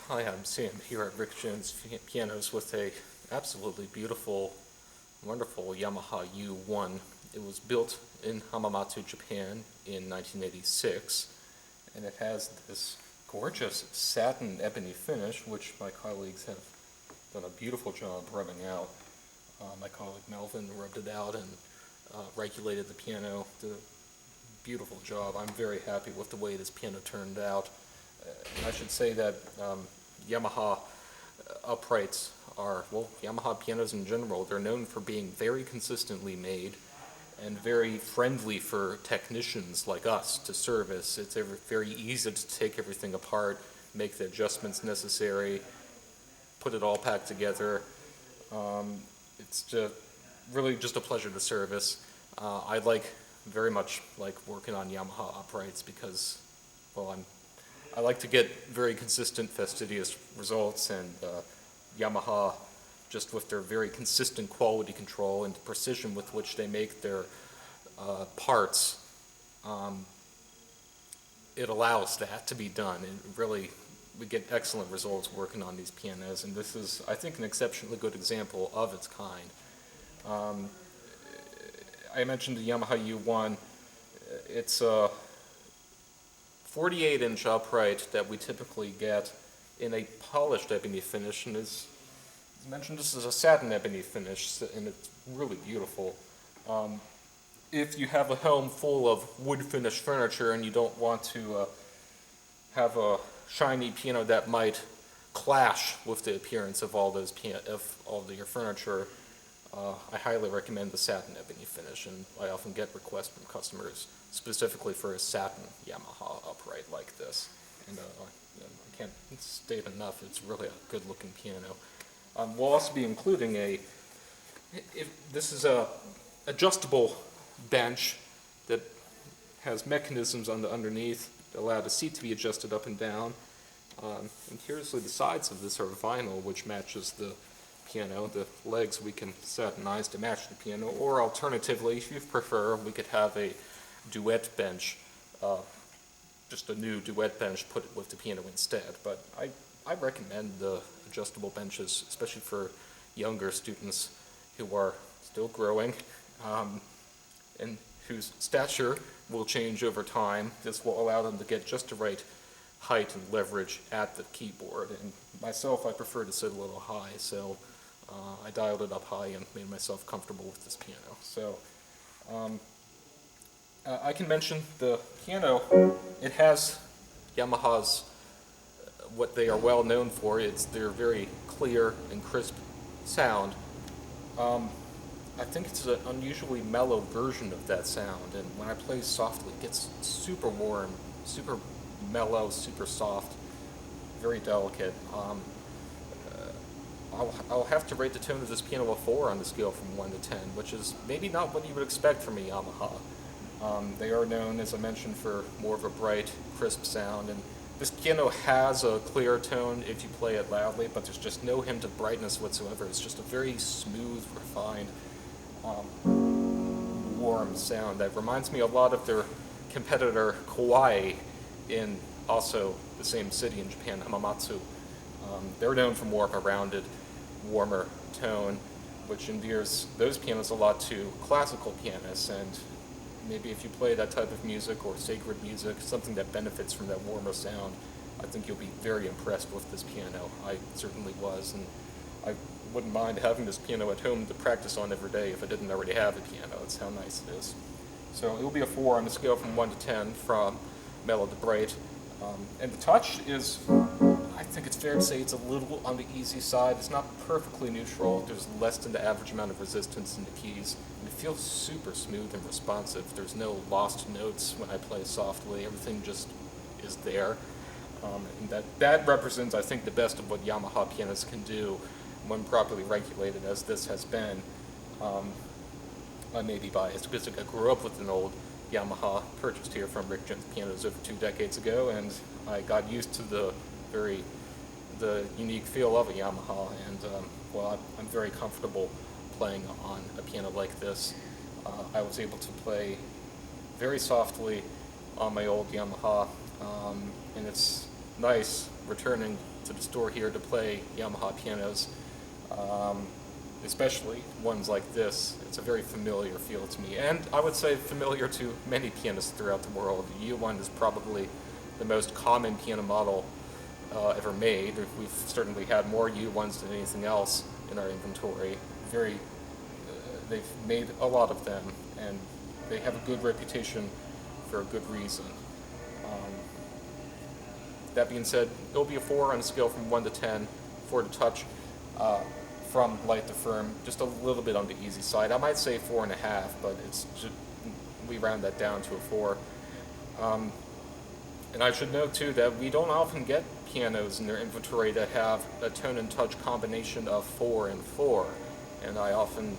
Hi, I'm Sam here at Rick Jones Pianos with a absolutely beautiful, wonderful Yamaha U1. It was built in Hamamatsu, Japan in 1986, and it has this gorgeous satin ebony finish, which my colleagues have done a beautiful job rubbing out. My colleague Melvin rubbed it out and regulated the piano. Did a beautiful job. I'm very happy with the way this piano turned out. And I should say that Yamaha uprights are, well, Yamaha pianos in general, they're known for being very consistently made and very friendly for technicians like us to service. It's very easy to take everything apart, make the adjustments necessary, put it all back together. It's really just a pleasure to service. I very much like working on Yamaha uprights because, well, I like to get very consistent, fastidious results, and Yamaha, just with their very consistent quality control and the precision with which they make their parts, it allows that to be done. And really, we get excellent results working on these pianos, and this is, I think, an exceptionally good example of its kind. I mentioned the Yamaha U1. It's a 48-inch upright that we typically get in a polished ebony finish, and as mentioned, this is a satin ebony finish, and it's really beautiful. If you have a home full of wood finished furniture and you don't want to have a shiny piano that might clash with the appearance of all your furniture, I highly recommend the satin ebony finish, and I often get requests from customers specifically for a satin Yamaha upright like this. And I can't state enough, it's really a good-looking piano. We'll also be including this is a adjustable bench that has mechanisms on the underneath that allow the seat to be adjusted up and down. And curiously, the sides of this are vinyl, which matches the piano. The legs we can satinize to match the piano, or alternatively, if you prefer, we could have a duet bench, just a new duet bench, put it with the piano instead. But I recommend the adjustable benches, especially for younger students who are still growing and whose stature will change over time. This will allow them to get just the right height and leverage at the keyboard. And myself, I prefer to sit a little high, so I dialed it up high and made myself comfortable with this piano. So I can mention the piano. It has Yamaha's, what they are well known for. It's their very clear and crisp sound. I think it's an unusually mellow version of that sound, and when I play softly, it gets super warm, super mellow, super soft, very delicate. I'll have to rate the tone of this piano a 4 on the scale from 1 to 10, which is maybe not what you would expect from a Yamaha. They are known, as I mentioned, for more of a bright, crisp sound, and this piano has a clear tone if you play it loudly, but there's just no hint of brightness whatsoever. It's just a very smooth, refined, warm sound that reminds me a lot of their competitor Kawai in also the same city in Japan, Hamamatsu. They're known for more of a rounded, warmer tone, which endears those pianos a lot to classical pianists, and maybe if you play that type of music or sacred music, something that benefits from that warmer sound, I think you'll be very impressed with this piano. I certainly was, and I wouldn't mind having this piano at home to practice on every day if I didn't already have a piano. That's how nice it is. So it will be a 4 on the scale from 1 to 10 from mellow to bright. And the touch is, I think it's fair to say it's a little on the easy side. It's not perfectly neutral. There's less than the average amount of resistance in the keys. And it feels super smooth and responsive. There's no lost notes when I play softly. Everything just is there. And that represents, I think, the best of what Yamaha pianists can do when properly regulated, as this has been. I may be biased because I grew up with an old Yamaha purchased here from Rick Jones Pianos over 2 decades ago, and I got used to the unique feel of a Yamaha, and well, I'm very comfortable playing on a piano like this. I was able to play very softly on my old Yamaha, and it's nice returning to the store here to play Yamaha pianos, especially ones like this. It's a very familiar feel to me, and I would say familiar to many pianists throughout the world. The U1 is probably the most common piano model ever made. We've certainly had more U1s than anything else in our inventory. They've made a lot of them, and they have a good reputation for a good reason. That being said, it'll be a 4 on a scale from 1 to 10 for the touch, from light to firm, just a little bit on the easy side. I might say 4.5, but it's just, we round that down to a 4. And I should note too that we don't often get pianos in their inventory that have a tone and touch combination of 4 and 4, and I often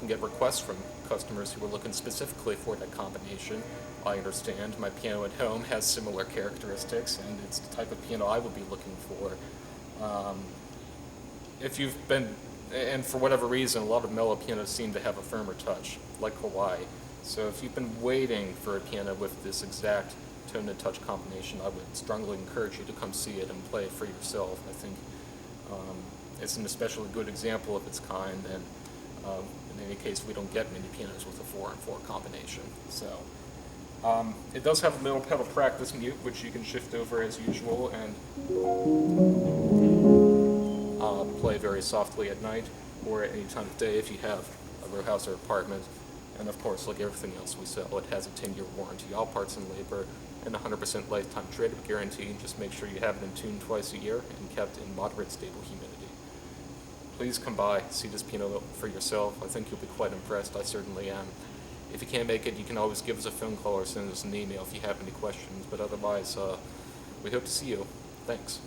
get requests from customers who are looking specifically for that combination. I understand my piano at home has similar characteristics, and it's the type of piano I would be looking for. If you've been, and for whatever reason, a lot of mellow pianos seem to have a firmer touch, like Hawaii. So if you've been waiting for a piano with this exact tone and touch combination, I would strongly encourage you to come see it and play it for yourself. I think it's an especially good example of its kind, and in any case, we don't get many pianos with a 4 and 4 combination. So it does have a middle pedal practice mute, which you can shift over as usual and play very softly at night or at any time of day if you have a row house or apartment. And of course, like everything else we sell, it has a 10-year warranty, all parts and labor, and 100% lifetime trade-up guarantee. Just make sure you have it in tune twice a year and kept in moderate stable humidity. Please come by, see this piano for yourself. I think you'll be quite impressed. I certainly am. If you can't make it, you can always give us a phone call or send us an email if you have any questions. But otherwise, we hope to see you. Thanks.